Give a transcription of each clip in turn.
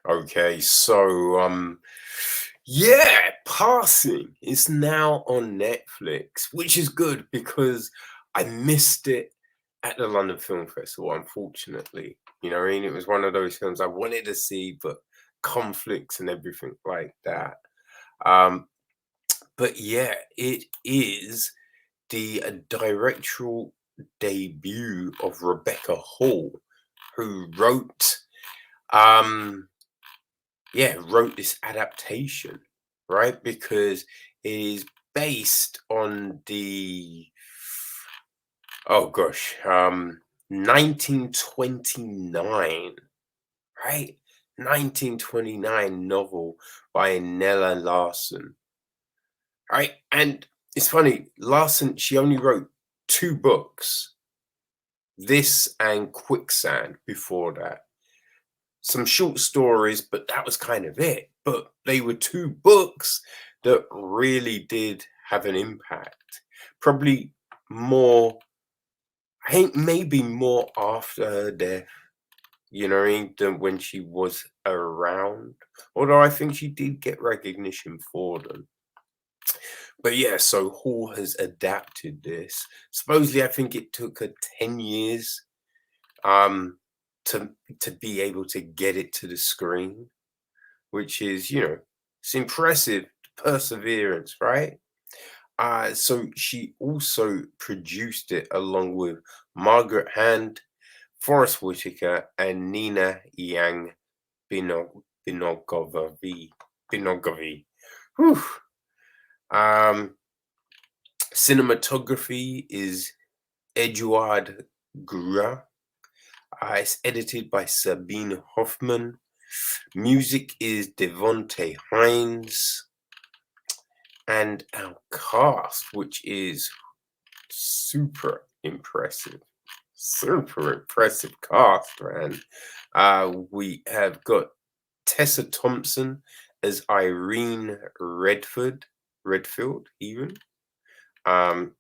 Okay, so yeah, Passing is now on Netflix, which is good because I missed it at the London Film Festival, unfortunately. You know what I mean? It was one of those films I wanted to see, but conflicts and everything like that. Um, but yeah, it is the directorial debut of Rebecca Hall, who um wrote this adaptation, right? Because it is based on the oh gosh, 1929, right? 1929 novel by Nelle Larsen, right? And it's funny, Larsen, she only wrote two books, this and Quicksand before that. Some short stories, but that was kind of it. But they were two books that really did have an impact. Probably more, I think maybe more after her death, you know what I mean, than when she was around. Although I think she did get recognition for them. But yeah, so Hall has adapted this. Supposedly, I think it took her 10 years um to be able to get it to the screen, which is, it's impressive perseverance, right? So she also produced it along with Margaret Hand, Forrest Whitaker, and Nina Yang Binogovi. Binogovi. Whew. Um, Cinematography is Eduard Gura. It's edited by Sabine Hoffman. Music is Devonte Hines. And our cast, which is super impressive. Super impressive cast, man. We have got Tessa Thompson as Irene Redfield, even. Um,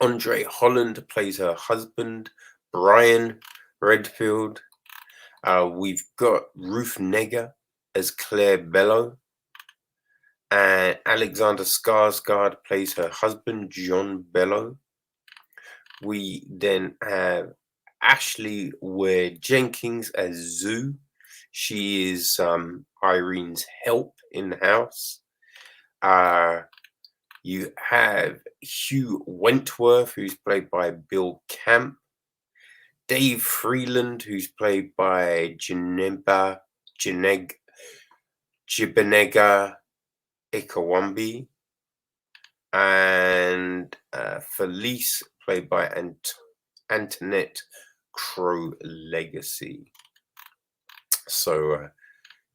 Andre Holland plays her husband, Brian Redfield. We've got Ruth Negga as Claire Bello. And Alexander Skarsgård plays her husband, John Bello. We then have Ashley Ware Jenkins as Zoo. She is Irene's help in the house. You have Hugh Wentworth, who's played by Bill Camp. Dave Freeland, who's played by Jibenega Ikawambi. And Felice, played by Antoinette Crowe-Legacy. So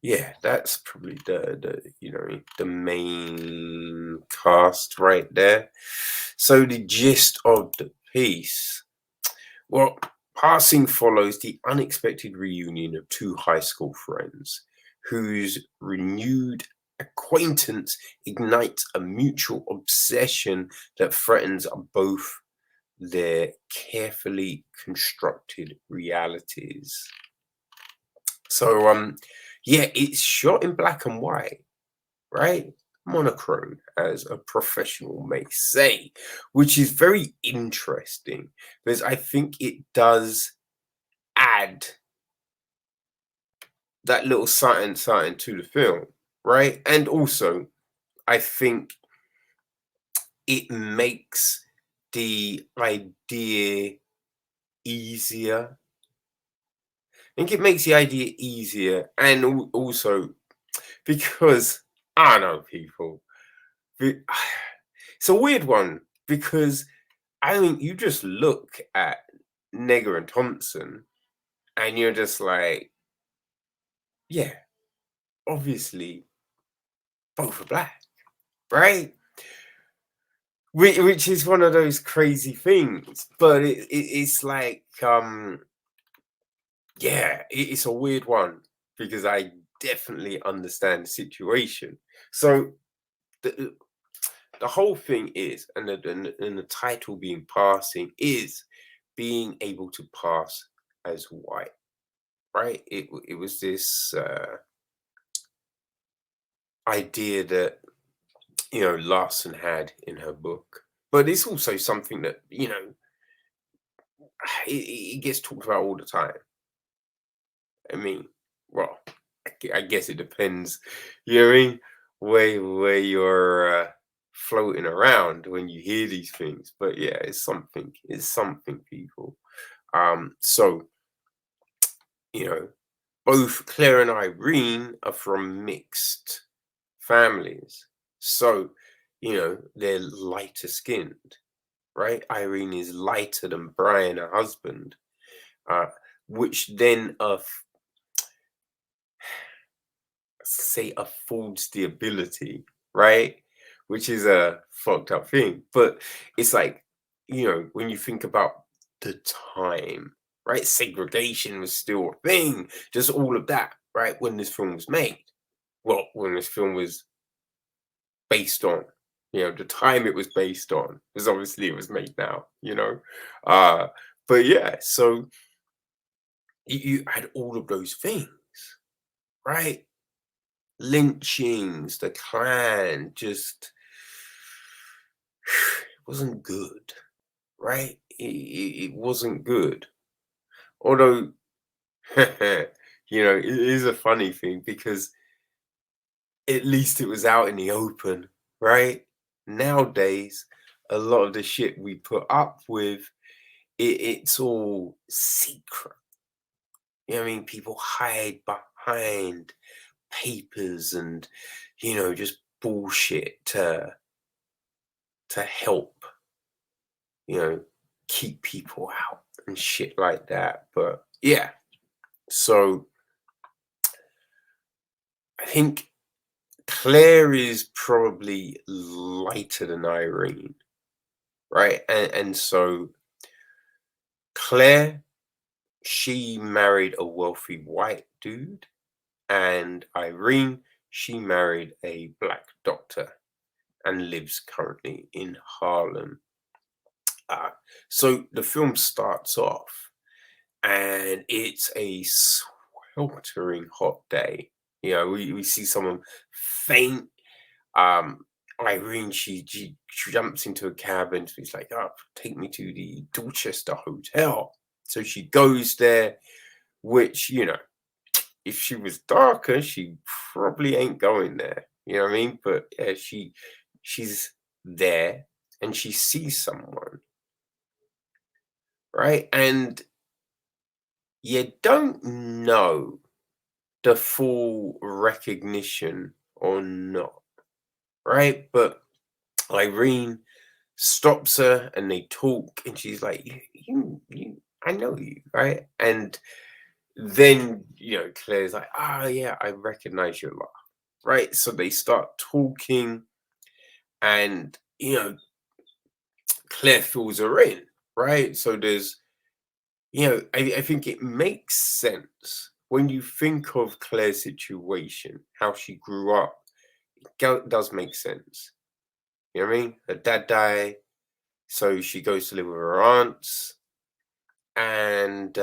yeah, that's probably the main cast right there. So the gist of the piece, well, Passing follows the unexpected reunion of two high school friends whose renewed acquaintance ignites a mutual obsession that threatens both their carefully constructed realities. So yeah, it's shot in black and white, right? Monochrome, as a professional may say, which is very interesting because I think it does add that little something to the film, right? And also, I think it makes the idea easier. I think it makes the idea easier, and also because I don't know, people. It's a weird one because I think you just look at Negga and Thompson, and you're just like, yeah, obviously both are black, right? Which is one of those crazy things, but it's like, yeah, it's a weird one because I definitely understand the situation. So the whole thing is, and the title being Passing is being able to pass as white, right? It was this. idea that, Larsen had in her book. But it's also something that, it gets talked about all the time. I mean, well, I guess it depends, you know what I mean? Where you're floating around when you hear these things. But yeah, it's something, people. So, you know, both Claire and Irene are from mixed families. So, they're lighter skinned, right? Irene is lighter than Brian, her husband, uh, which then say affords the ability, right? Which is a fucked up thing. But it's like, when you think about the time, right? Segregation was still a thing, just all of that, right? When this film was made. Well, when this film was based on, the time it was based on, because obviously it was made now, Uh, but yeah, so you had all of those things, right? Lynchings, the Klan, just wasn't good, right? It wasn't good. Although, it is a funny thing because at least it was out in the open, right? Nowadays, a lot of the shit we put up with, it's all secret. You know what I mean? People hide behind papers and, just bullshit to help, keep people out and shit like that. But yeah, so I think Claire is probably lighter than Irene, right? And so Claire, she married a wealthy white dude, and Irene, she married a black doctor and lives currently in Harlem. So the film starts off, and it's a sweltering hot day. We see someone faint. Um, Irene, she jumps into a cab and she's like, "Oh, take me to the Dorchester Hotel." So she goes there, which, if she was darker, she probably ain't going there. You know what I mean? But yeah, she's there and she sees someone, right? And you don't know the full recognition or not, right? But Irene stops her and they talk, and she's like, I know you, right? And then, Claire's like, "Ah, yeah, I recognize your laugh," right? So they start talking, and, Claire fills her in, right? So there's, I think it makes sense when you think of Claire's situation, how she grew up. Does make sense. You know what I mean? Her dad died, so she goes to live with her aunts, and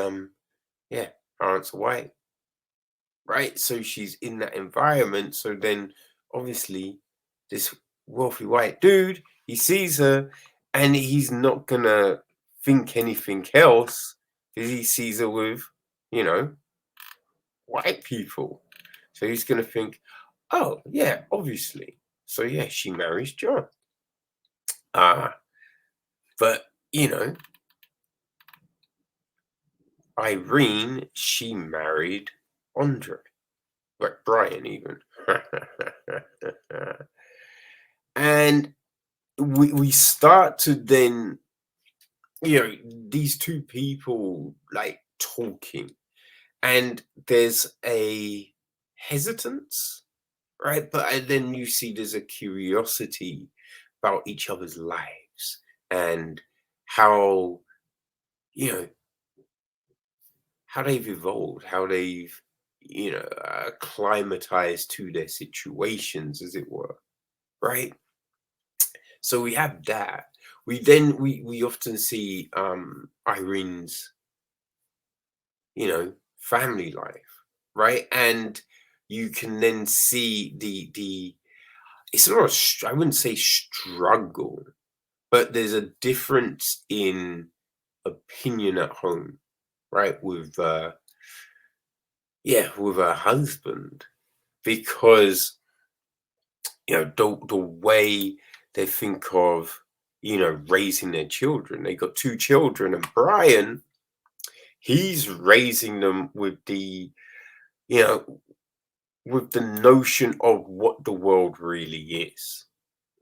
yeah, her aunts are white, right? So she's in that environment. So then, obviously, this wealthy white dude, he sees her, and he's not gonna think anything else because he sees her with, you know, white people. So he's gonna think, oh yeah, obviously. So yeah, she marries John. But Irene, she married Andre, like Brian even. And we start to then, these two people like talking, and there's a hesitance, right? But then you see there's a curiosity about each other's lives and how, you know, how they've evolved, how they've, acclimatized to their situations, as it were, right? So we have that. We often see Irene's, family life, right? And you can then see the it's not I wouldn't say struggle, but there's a difference in opinion at home, right? With with her husband, because the way they think of raising their children. They got two children, and Brian, he's raising them with the you know with the notion of what the world really is,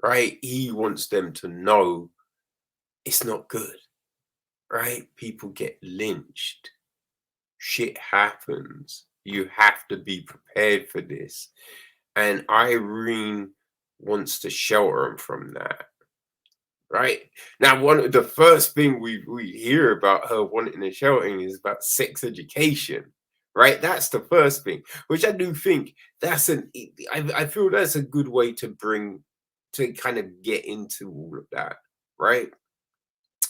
right? He wants them to know it's not good, right? People get lynched, shit happens, you have to be prepared for this. And Irene wants to shelter him from that, right? Now, one of the first thing we hear about her wanting to sheltering is about sex education, right? That's the first thing, which I do think I feel that's a good way to kind of get into all of that, right?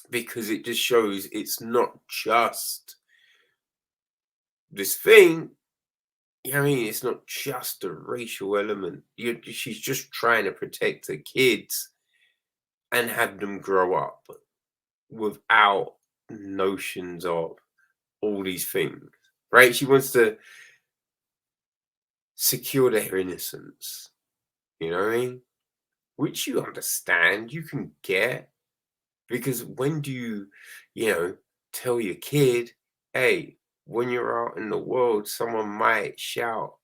Because it just shows it's not just this thing. I mean, it's not just a racial element. She's just trying to protect the kids and have them grow up without notions of all these things, right? She wants to secure their innocence, you know what I mean? Which you understand, you can get, because when do you tell your kid, hey, when you're out in the world, someone might shout,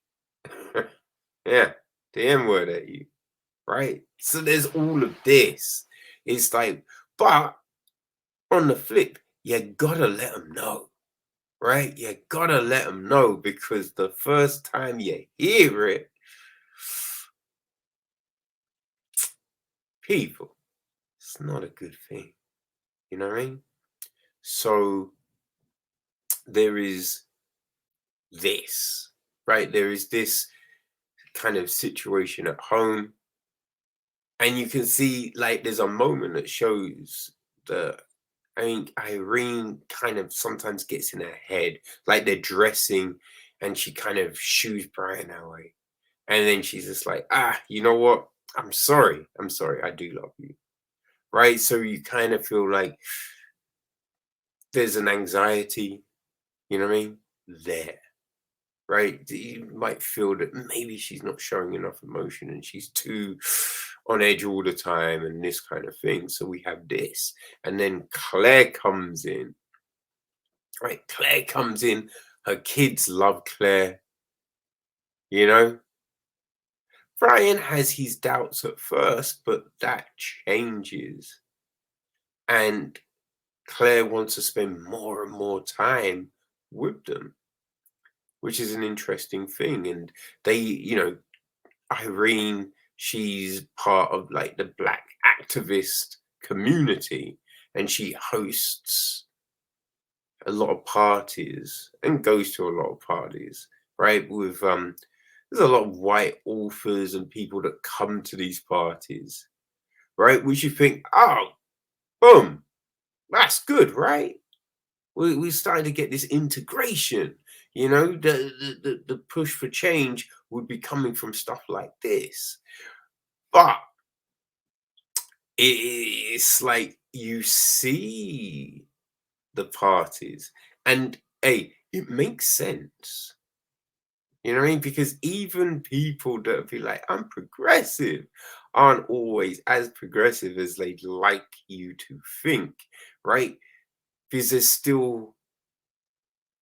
yeah, the N word at you, right? So there's all of this. It's like, but on the flip, you gotta let them know, right? You gotta let them know, because the first time you hear it, people, it's not a good thing. You know what I mean? So there is this, right? There is this kind of situation at home. And you can see, like, there's a moment that shows that I think Irene kind of sometimes gets in her head, like they're dressing and she kind of shoos Brian away. And then she's just like, you know what? I'm sorry. I'm sorry. I do love you. Right. So you kind of feel like there's an anxiety, you know what I mean? There. Right. You might feel that maybe she's not showing enough emotion and she's too on edge all the time and this kind of thing. So we have this. And then Claire comes in. Right. Claire comes in. Her kids love Claire. You know, Brian has his doubts at first, but that changes. And Claire wants to spend more and more time with them, which is an interesting thing. And Irene, she's part of like the Black activist community, and she hosts a lot of parties and goes to a lot of parties, right? With there's a lot of white authors and people that come to these parties, right? Which you think, oh, boom, that's good, right? We're starting to get this integration. The push for change would be coming from stuff like this. But it's like you see the parties, and hey, it makes sense. You know what I mean? Because even people that be like, I'm progressive, aren't always as progressive as they'd like you to think, right? Because there's still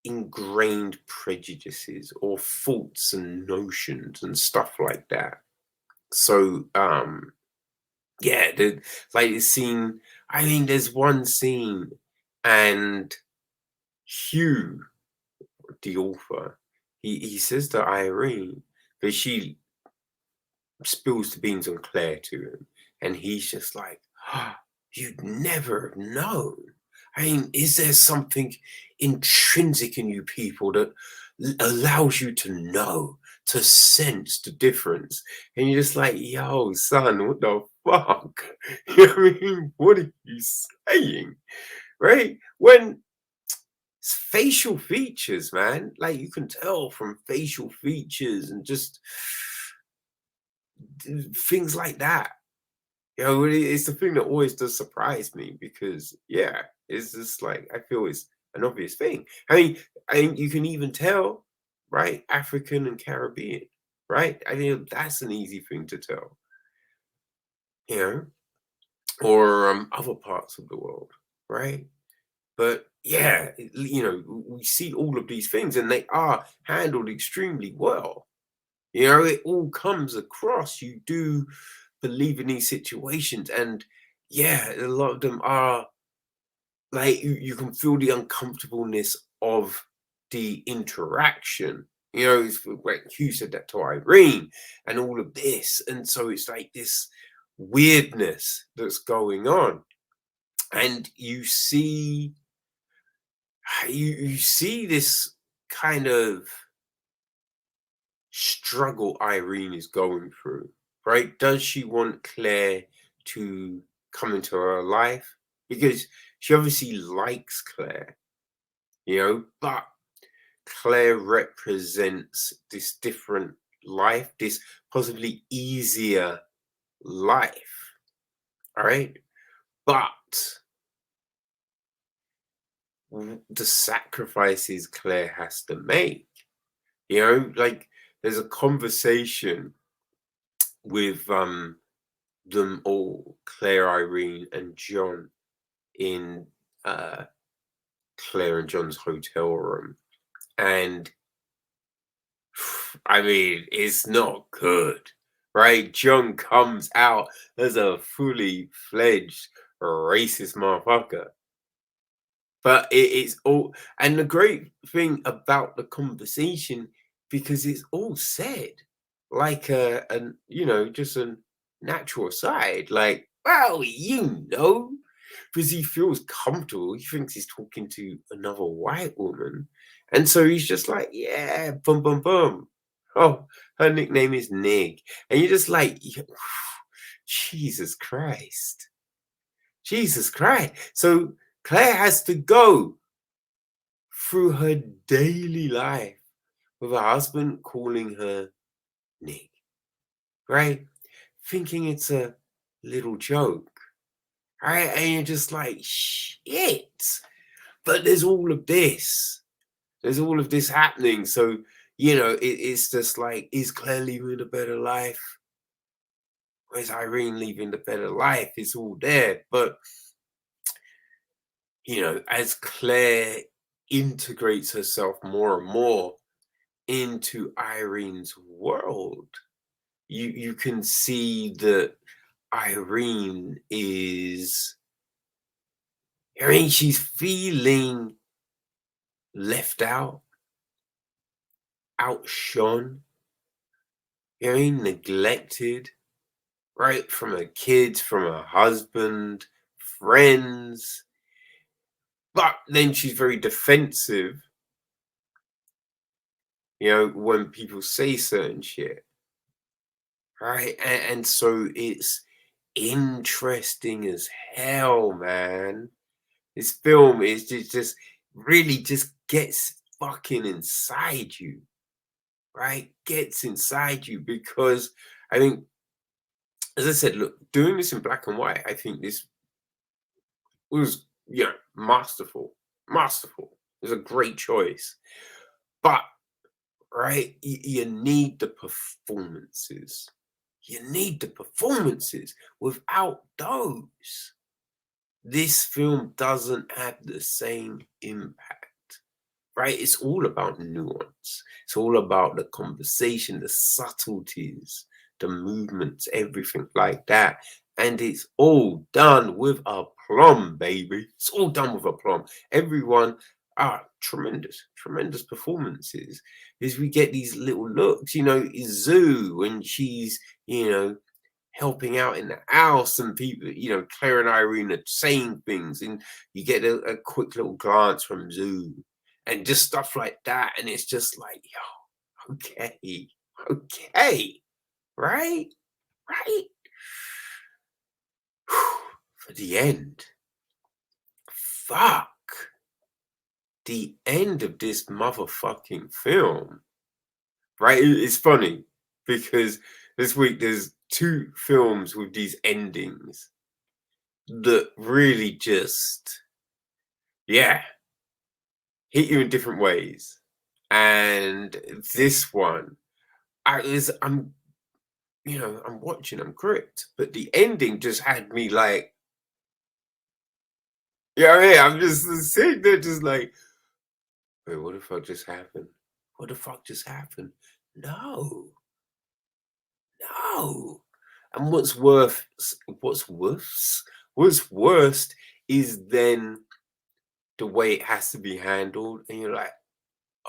ingrained prejudices or thoughts and notions and stuff like that. So yeah, like the scene, I mean, there's one scene and Hugh, the author, he says to Irene, but she spills the beans on Claire to him, and he's just like, you'd never have known. I mean, is there something intrinsic in you people that allows you to know, to sense the difference? And you're just like, yo, son, what the fuck? You know what I mean? What are you saying? Right? When it's facial features, man, like you can tell from facial features and just things like that. You know, it's the thing that always does surprise me because, yeah, it's just like I feel it's an obvious thing. I mean, you can even tell, right? African and Caribbean, right? I mean, that's an easy thing to tell, you know, or other parts of the world, right? But yeah, you know, we see all of these things and they are handled extremely well. You know, it all comes across. You do believe in these situations, and yeah, a lot of them are like you can feel the uncomfortableness of the interaction. You know, it's like Hugh said that to Irene and all of this. And so it's like this weirdness that's going on. And you see this kind of struggle Irene is going through, right? Does she want Claire to come into her life? Because she obviously likes Claire, you know, but Claire represents this different life, this possibly easier life, all right? But the sacrifices Claire has to make, you know, like there's a conversation with them all, Claire, Irene, and John in uh Claire and John's hotel room. And I mean, it's not good, right? John comes out as a fully fledged racist motherfucker. But it's all, and the great thing about the conversation, because it's all said like an you know, just a natural side, like, well, you know, because he feels comfortable. He thinks he's talking to another white woman, and so he's just like, yeah, boom, boom, boom. Oh, her nickname is Nig, and you're just like, Jesus Christ, Jesus Christ. So Claire has to go through her daily life with her husband calling her Nick, right? Thinking it's a little joke, right? And you're just like, shit. But there's all of this. There's all of this happening. So, you know, it's just like, is Claire leaving a better life? Or is Irene leaving the better life? It's all there. But, you know, as Claire integrates herself more and more into Irene's world, you can see that Irene is, I mean, she's feeling left out, outshone, you know, what I mean, neglected, right? From her kids, from her husband, friends. But then she's very defensive, you know, when people say certain shit, right? And so it's interesting as hell, man. This film is just really just gets fucking inside you, right? Gets inside you because I think, as I said, look, doing this in black and white, I think this was, you know, masterful, masterful. It was a great choice, but right, you need the performances. You need the performances. Without those, this film doesn't have the same impact, right? It's all about nuance. It's all about the conversation, the subtleties, the movements, everything like that. And it's all done with aplomb, baby. It's all done with aplomb. Everyone are tremendous, tremendous performances. As we get these little looks, you know, Zoo when she's, you know, helping out in the house and people, you know, Claire and Irene are saying things, and you get a quick little glance from Zoo and just stuff like that. And it's just like, yo, okay, okay, right, right. For the end, fuck, the end of this motherfucking film, right? It's funny because this week there's two films with these endings that really just, yeah, hit you in different ways. And this one, I'm I'm watching, I'm gripped, but the ending just had me like, yeah, I'm just sitting there, just like, wait, what the fuck just happened? What the fuck just happened? No, no. And what's worst is then the way it has to be handled, and you're like,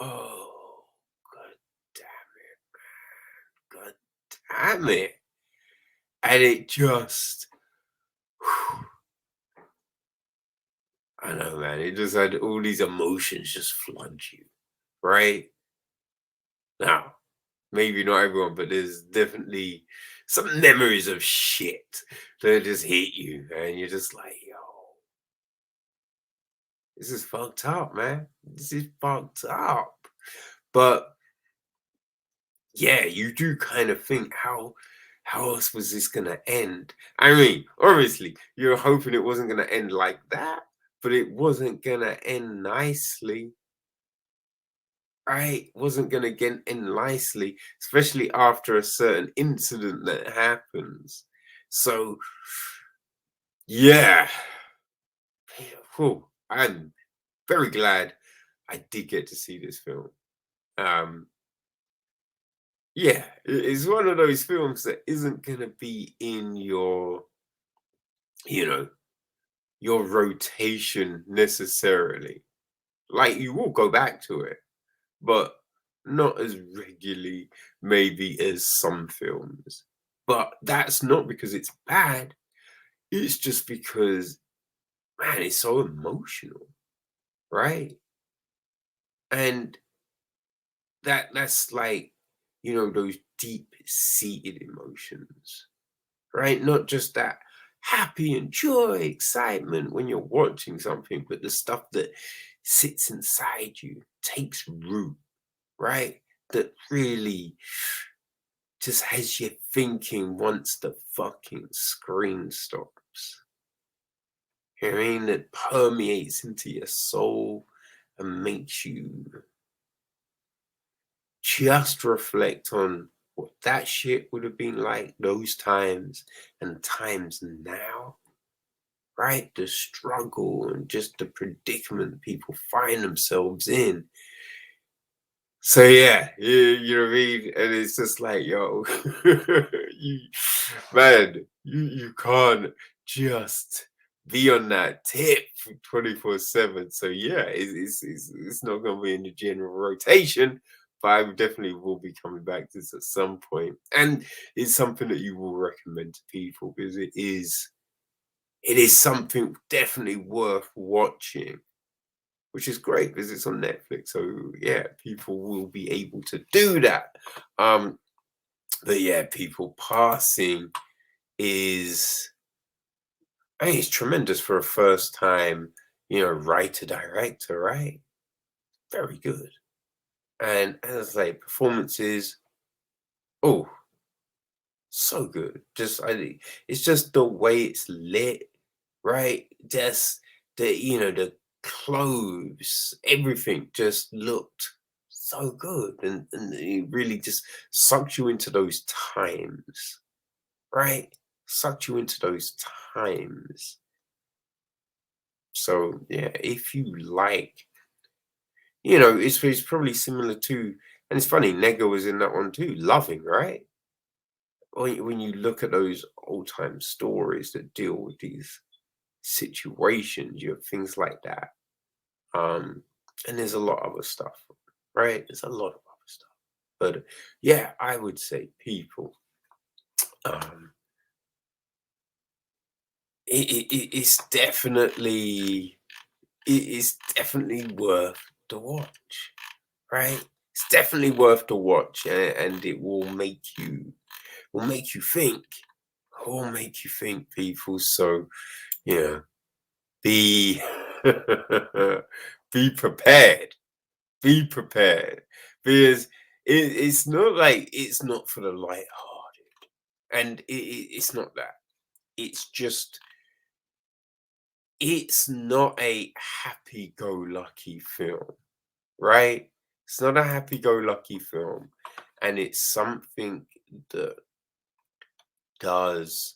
oh, god god damn it, and it just, I know, man. It just had all these emotions just flood you, right? Now, maybe not everyone, but there's definitely some memories of shit that just hit you, and you're just like, yo, this is fucked up, man. This is fucked up. But yeah, you do kind of think, how else was this gonna end? I mean, obviously, you're hoping it wasn't gonna end like that, but it wasn't gonna end nicely. Right? Wasn't gonna get end nicely, especially after a certain incident that happens. So yeah. Whew, I'm very glad I did get to see this film. Um, yeah, it's one of those films that isn't gonna be in you know, your rotation necessarily. Like, you will go back to it, but not as regularly, maybe, as some films. But that's not because it's bad. It's just because, man, it's so emotional, right? And that's like, those deep seated emotions, right? Not just that happy and joy, excitement when you're watching something, but the stuff that sits inside you, takes root, right? That really just has you thinking once the fucking screen stops. You know what I mean? That permeates into your soul and makes you just reflect on what that shit would have been like those times and times now, right? The struggle and just the predicament people find themselves in. So yeah, you know what I mean? And it's just like, yo, you, man, you can't just be on that tip 24/7. So yeah, it's not gonna be in the general rotation, but I definitely will be coming back to this at some point. And it's something that you will recommend to people because it is something definitely worth watching, which is great because it's on Netflix. So yeah, people will be able to do that. Um, but yeah, people passing is, I think it's tremendous for a first time, writer director, right? Very good. And as I say, performances, oh, so good. It's just the way it's lit, right? Just the clothes, everything just looked so good, and it really just sucked you into those times, right? Sucked you into those times. So yeah, if you like, it's probably similar to, and it's funny, Negga was in that one too, Loving, right? When you look at those old time stories that deal with these situations, you have things like that. And there's a lot of other stuff, right? There's a lot of other stuff. But yeah, I would say people, um, it's definitely worth the watch, right? It's definitely worth the watch, and it will make you think. It will make you think, people. So yeah, be be prepared. Be prepared because it's not like, it's not for the light-hearted, And it's not that. It's just, it's not a happy-go-lucky film, right? It's not a happy-go-lucky film, and it's something that does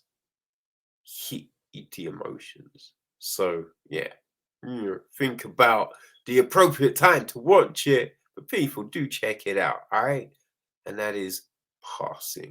hit the emotions. So yeah, think about the appropriate time to watch it, but people do check it out, all right? And that is Passing.